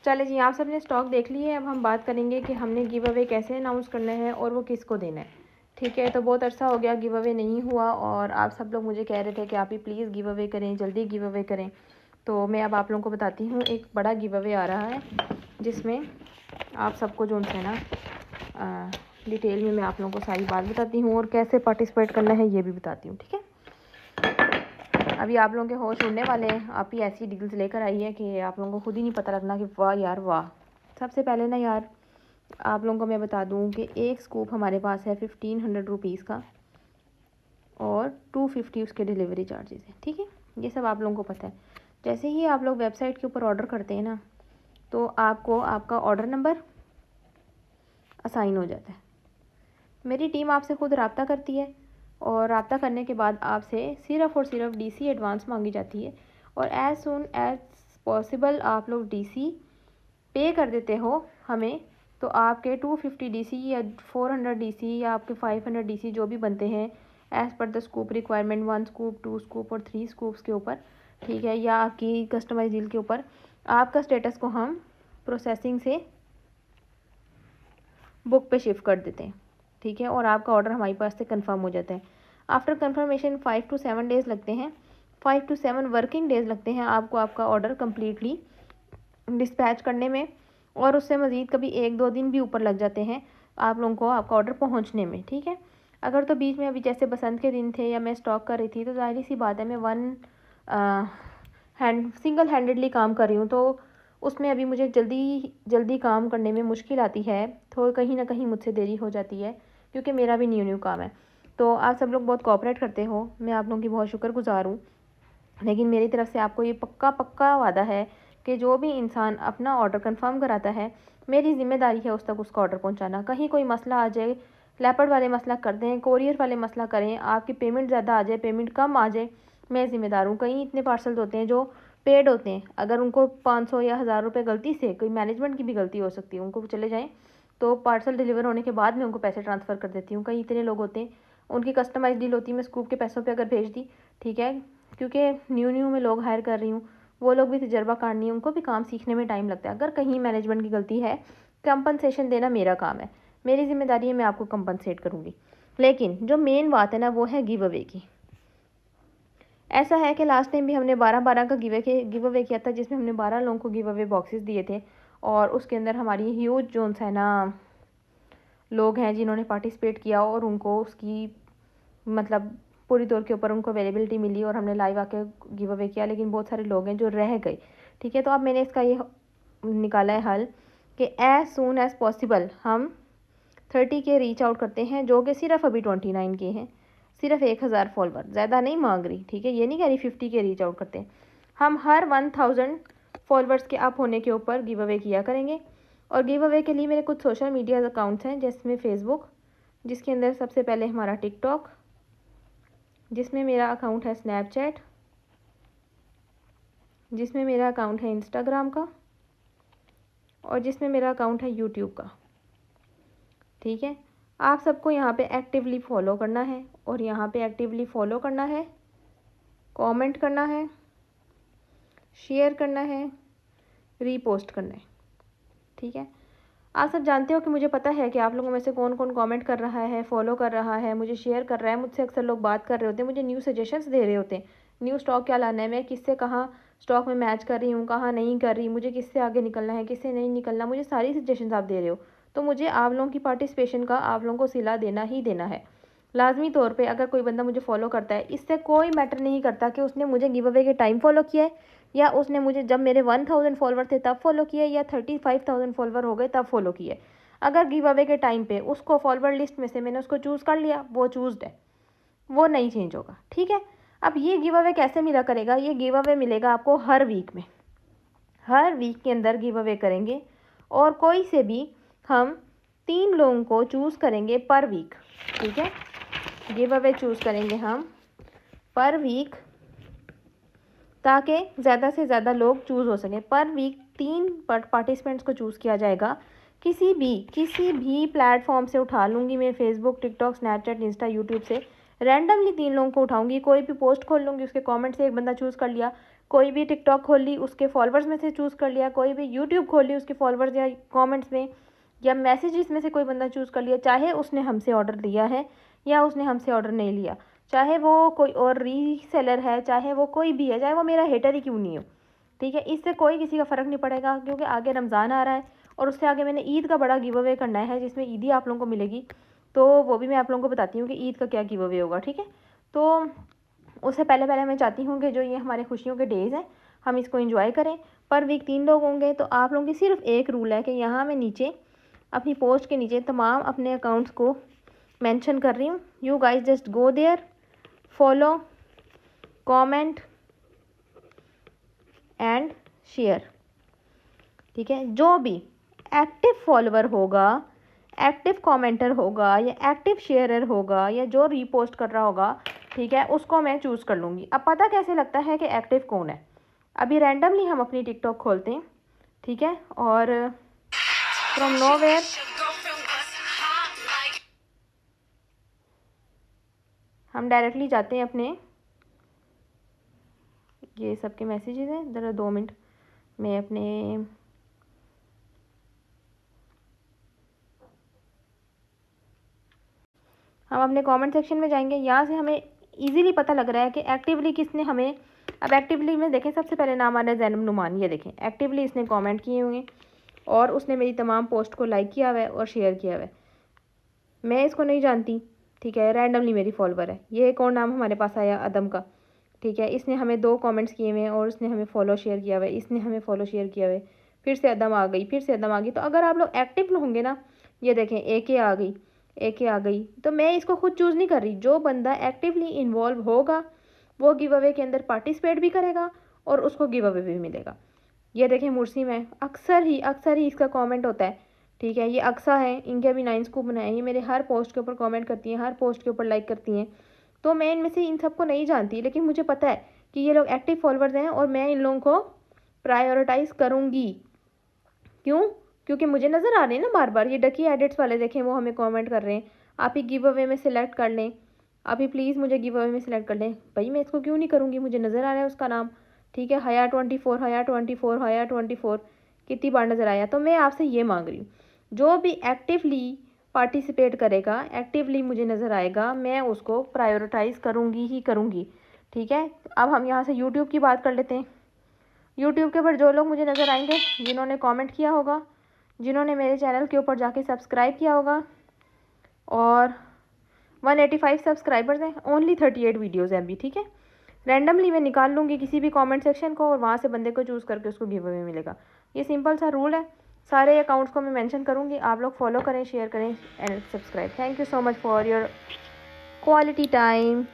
चले जी, आप सबने स्टॉक देख लिए है। अब हम बात करेंगे कि हमने गिव अवे कैसे अनाउंस करना है और वो किसको देना है। ठीक है, तो बहुत अरसा हो गया गिव अवे नहीं हुआ और आप सब लोग मुझे कह रहे थे कि आप ही प्लीज़ गिव अवे करें, जल्दी गिव अवे करें। तो मैं अब आप लोगों को बताती हूँ, एक बड़ा गिव अवे आ रहा है जिसमें आप सबको जो है ना डिटेल में मैं आप लोगों को सारी बात बताती हूँ और कैसे पार्टिसिपेट करना है ये भी बताती हूँ। ठीक है, अभी आप लोगों के होश उड़ने वाले हैं। आप ही ऐसी डील्स लेकर आई है कि आप लोगों को खुद ही नहीं पता लगना कि वाह यार वाह। सबसे पहले ना यार आप लोगों को मैं बता दूं कि एक स्कूप हमारे पास है 1500 रुपीज़ का और 250 उसके डिलीवरी चार्जेस हैं। ठीक है, ये सब आप लोगों को पता है। जैसे ही आप लोग वेबसाइट के ऊपर ऑर्डर करते हैं ना, तो आपको आपका ऑर्डर नंबर असाइन हो जाता है। मेरी टीम आपसे खुद रब्ता करती है और रब्ता करने के बाद आपसे सिर्फ़ और सिर्फ डीसी एडवांस मांगी जाती है और एज़ सुन एज़ पॉसिबल आप लोग डीसी पे कर देते हो हमें, तो आपके 250 डीसी या 400 डीसी या आपके 500 डीसी जो भी बनते हैं as per the scoop requirement, 1 scoop, 2 scoop और 3 स्कूप्स के ऊपर, ठीक है, या आपकी कस्टमाइज डील के ऊपर, आपका स्टेटस को हम प्रोसेसिंग से बुक पे शिफ्ट कर देते हैं। ठीक है, और आपका ऑर्डर हमारे पास से कंफर्म हो जाता है। आफ्टर कंफर्मेशन 5 to 7 डेज़ लगते हैं, 5 to 7 वर्किंग डेज़ लगते हैं आपको आपका ऑर्डर कम्प्लीटली डिस्पैच करने में, और उससे मज़ीद कभी 1-2 दिन भी ऊपर लग जाते हैं आप लोगों को आपका ऑर्डर पहुंचने में। ठीक है, अगर तो बीच में अभी जैसे बसंत के दिन थे या मैं स्टॉक कर रही थी, तो ज़ाहिर सी बात है मैं सिंगल हैंडेडली काम कर रही हूँ, तो उसमें अभी मुझे जल्दी जल्दी काम करने में मुश्किल आती है, तो कहीं ना कहीं मुझसे देरी हो जाती है क्योंकि मेरा भी न्यू काम है। तो आप सब लोग बहुत कोऑपरेट करते हो, मैं आप लोगों की बहुत शुक्रगुजार हूँ। लेकिन मेरी तरफ से आपको ये पक्का पक्का वादा है कि जो भी इंसान अपना ऑर्डर कंफर्म कराता है, मेरी ज़िम्मेदारी है उस तक उसका ऑर्डर पहुंचाना। कहीं कोई मसला आ जाए, लेपर्ड वाले मसला कर दें, कोरियर वाले मसला करें, आपकी पेमेंट ज़्यादा आ जाए, पेमेंट कम आ जाए, मैं ज़िम्मेदार हूँ। कहीं इतने पार्सल्स होते हैं जो पेड होते हैं, अगर उनको 500 या 1000 रुपये गलती से, कोई मैनेजमेंट की भी गलती हो सकती है, उनको चले जाएँ तो पार्सल डिलीवर होने के बाद मैं उनको पैसे ट्रांसफ़र कर देती हूँ। कई इतने लोग होते हैं, उनकी कस्टमाइज डील होती है, मैं स्कूप के पैसों पे अगर भेज दी, ठीक है, क्योंकि न्यू में लोग हायर कर रही हूँ, वो लोग भी तजर्बा काटनी है, उनको भी काम सीखने में टाइम लगता है। अगर कहीं मैनेजमेंट की गलती है, कंपनसेशन देना मेरा काम है, मेरी जिम्मेदारी है, मैं आपको कंपनसेट करूँगी। लेकिन जो मेन बात है ना, वो है गिव अवे की। ऐसा है कि लास्ट टाइम भी हमने 12-12 का गिव अवे किया था, जिसमें हमने 12 लोगों को गिव अवे बॉक्सेस दिए थे और उसके अंदर हमारी ह्यूज जोन्स है ना लोग हैं जिन्होंने पार्टिसिपेट किया और उनको उसकी मतलब पूरी तौर के ऊपर उनको अवेलेबिलिटी मिली और हमने लाइव आके गिव अवे किया। लेकिन बहुत सारे लोग हैं जो रह गए। ठीक है, तो अब मैंने इसका ये निकाला है हल कि एज़ सून एज़ पॉसिबल हम 30 के रीच आउट करते हैं, जो कि सिर्फ अभी 29 के हैं, सिर्फ 1000 फॉलोवर, ज़्यादा नहीं मांग रही। ठीक है, ये नहीं कह रही 50 के रीच आउट करते हैं। हम हर 1000 फॉलोवर्स के अप होने के ऊपर गिव अवे किया करेंगे। और गिव अवे के लिए मेरे कुछ सोशल मीडिया अकाउंट्स हैं, जिसमें फेसबुक, जिसके अंदर सबसे पहले हमारा टिकटॉक, जिसमें मेरा अकाउंट है स्नैपचैट, जिसमें मेरा अकाउंट है इंस्टाग्राम का, और जिसमें मेरा अकाउंट है यूट्यूब का। ठीक है, आप सबको यहाँ पे एक्टिवली फॉलो करना है और यहाँ पे एक्टिवली फॉलो करना है, कमेंट करना है, शेयर करना है, रीपोस्ट करना है। ठीक है, आप सब जानते हो कि मुझे पता है कि आप लोगों में से कौन कौन कमेंट कर रहा है, फॉलो कर रहा है, मुझे शेयर कर रहा है, मुझसे अक्सर लोग बात कर रहे होते हैं, मुझे न्यू सजेशंस दे रहे होते हैं, न्यू स्टॉक क्या लाना है, मैं किससे कहाँ स्टॉक में मैच कर रही हूँ, कहाँ नहीं कर रही, मुझे किससे आगे निकलना है, किससे नहीं निकलना, मुझे सारी सजेशंस आप दे रहे हो। तो मुझे आप लोगों की पार्टिसिपेशन का आप लोगों को सिला देना ही देना है लाजमी तौर पे। अगर कोई बंदा मुझे फॉलो करता है, इससे कोई मैटर नहीं करता कि उसने मुझे गिव अवे के टाइम फॉलो किया है या उसने मुझे जब मेरे 1000 फॉलोवर थे तब फॉलो किया या 35,000 फॉलोवर हो गए तब फॉलो किया। अगर गिव अवे के टाइम पे उसको फॉलोवर लिस्ट में से मैंने उसको चूज़ कर लिया, वो चूज़ड है, वो नहीं चेंज होगा। ठीक है, अब ये गिव अवे कैसे मिला करेगा? ये गिव अवे मिलेगा आपको हर वीक में, हर वीक के अंदर गिव अवे करेंगे और कोई से भी हम 3 लोगों को चूज़ करेंगे पर वीक। ठीक है, गिव अवे चूज़ करेंगे हम पर वीक ताकि ज़्यादा से ज़्यादा लोग चूज़ हो सकें। पर वीक 3 पार्टिसिपेंट्स को चूज़ किया जाएगा, किसी भी प्लेटफॉर्म से उठा लूँगी मैं, Facebook, TikTok, Snapchat, Insta, YouTube से रैंडमली 3 लोगों को उठाऊँगी। कोई भी पोस्ट खोल लूँगी, उसके कमेंट से एक बंदा चूज़ कर लिया, कोई भी टिकटॉक खोल ली उसके फॉलोअर्स में से चूज़ कर लिया, कोई भी यूट्यूब खोल ली उसके फॉलोअर्स या कमेंट्स में या मैसेजेस में से कोई बंदा चूज़ कर लिया, चाहे उसने हमसे ऑर्डर दिया है या उसने हमसे ऑर्डर नहीं लिया, चाहे वो कोई और रीसेलर है, चाहे वो कोई भी है, चाहे वो मेरा हेटर ही क्यों नहीं हो, ठीक है, इससे कोई किसी का फ़र्क नहीं पड़ेगा, क्योंकि आगे रमज़ान आ रहा है और उससे आगे मैंने ईद का बड़ा गिव अवे करना है जिसमें ईदी आप लोगों को मिलेगी, तो वो भी मैं आप लोगों को बताती हूँ कि ईद का क्या गिव अवे होगा, ठीक है। तो उससे पहले पहले मैं चाहती हूँ कि जो ये हमारे खुशियों के डेज़ हैं हम इसको एंजॉय करें। पर वीक 3 लोग होंगे, तो आप लोगों की सिर्फ एक रूल है कि यहाँ मैं नीचे अपनी पोस्ट के नीचे तमाम अपने अकाउंट्स को मेंशन कर रही हूँ। You guys just go there, follow, comment and share, ठीक है। जो भी एक्टिव फॉलोअर होगा, एक्टिव कमेंटर होगा या एक्टिव शेयरर होगा या जो रीपोस्ट कर रहा होगा, ठीक है, उसको मैं चूज़ कर लूँगी। अब पता कैसे लगता है कि एक्टिव कौन है? अभी रैंडमली हम अपनी टिकटॉक खोलते हैं, ठीक है, और फ्रॉम नोवेयर हम डायरेक्टली जाते हैं अपने, ये सबके मैसेजेस हैं, ज़रा 2 मिनट मैं अपने हम अपने कमेंट सेक्शन में जाएंगे। यहाँ से हमें इजीली पता लग रहा है कि एक्टिवली किसने हमें, अब एक्टिवली में देखें सबसे पहले नाम आ रहा है ज़ैनब नुमान, ये देखें एक्टिवली इसने कमेंट किए हुए हैं और उसने मेरी तमाम पोस्ट को लाइक किया हुआ है और शेयर किया हुआ है। मैं इसको नहीं जानती, ठीक है, रैंडमली मेरी फॉलोवर है। ये एक और नाम हमारे पास आया अदम का, ठीक है, इसने हमें 2 कमेंट्स किए हुए हैं और उसने हमें फॉलो शेयर किया हुआ है, इसने हमें फॉलो शेयर किया हुआ है। फिर से अदम आ गई, फिर से अदम आ गई। तो अगर आप लोग एक्टिव होंगे ना, ये देखें एके आ गई, एके आ गई, तो मैं इसको खुद चूज़ नहीं कर रही। जो बंदा एक्टिवली इन्वॉल्व होगा वो गिव अवे के अंदर पार्टिसिपेट भी करेगा और उसको गिव अवे भी मिलेगा। ये देखें मुर्सी में अक्सर ही इसका कमेंट होता है, ठीक है। ये अक्सा है, इनके भी 9 स्कूप बनाए, ये मेरे हर पोस्ट के ऊपर कमेंट करती हैं, हर पोस्ट के ऊपर लाइक करती हैं। तो मैं इनमें से इन सबको नहीं जानती, लेकिन मुझे पता है कि ये लोग एक्टिव फॉलोअर्स हैं और मैं इन लोगों को प्रायोरिटाइज़ करूँगी। क्यों? क्योंकि मुझे नज़र आ रहे हैं ना बार बार, ये डकी एडिट्स वाले देखें वो हमें कमेंट कर रहे हैं, आप ही गिव अवे में सिलेक्ट कर लें, आप ही प्लीज़ मुझे गिव अवे में सिलेक्ट कर लें। भाई मैं इसको क्यों नहीं करूँगी, मुझे नज़र आ रहा है उसका नाम, ठीक है, हया 24, हया 24, हया 24 कितनी बार नज़र आया। तो मैं आपसे ये मांग रही हूँ, जो भी एक्टिवली पार्टिसिपेट करेगा, एक्टिवली मुझे नज़र आएगा, मैं उसको प्रायोरिटाइज़ करूँगी ही करूँगी, ठीक है। अब हम यहाँ से यूट्यूब की बात कर लेते हैं। यूट्यूब के ऊपर जो लोग मुझे नज़र आएंगे, जिन्होंने कमेंट किया होगा, जिन्होंने मेरे चैनल के ऊपर जाके सब्सक्राइब किया होगा, और 185 सब्सक्राइबर्स हैं, ओनली 38 वीडियोज़ हैं अभी, ठीक है। रैंडमली मैं निकाल लूँगी किसी भी कमेंट सेक्शन को और वहाँ से बंदे को चूज़ करके उसको गिव अवे मिलेगा। ये सिंपल सा रूल है। सारे अकाउंट्स को मैं मेंशन करूँगी, आप लोग फॉलो करें, शेयर करें and subscribe. Thank you so much for your quality time.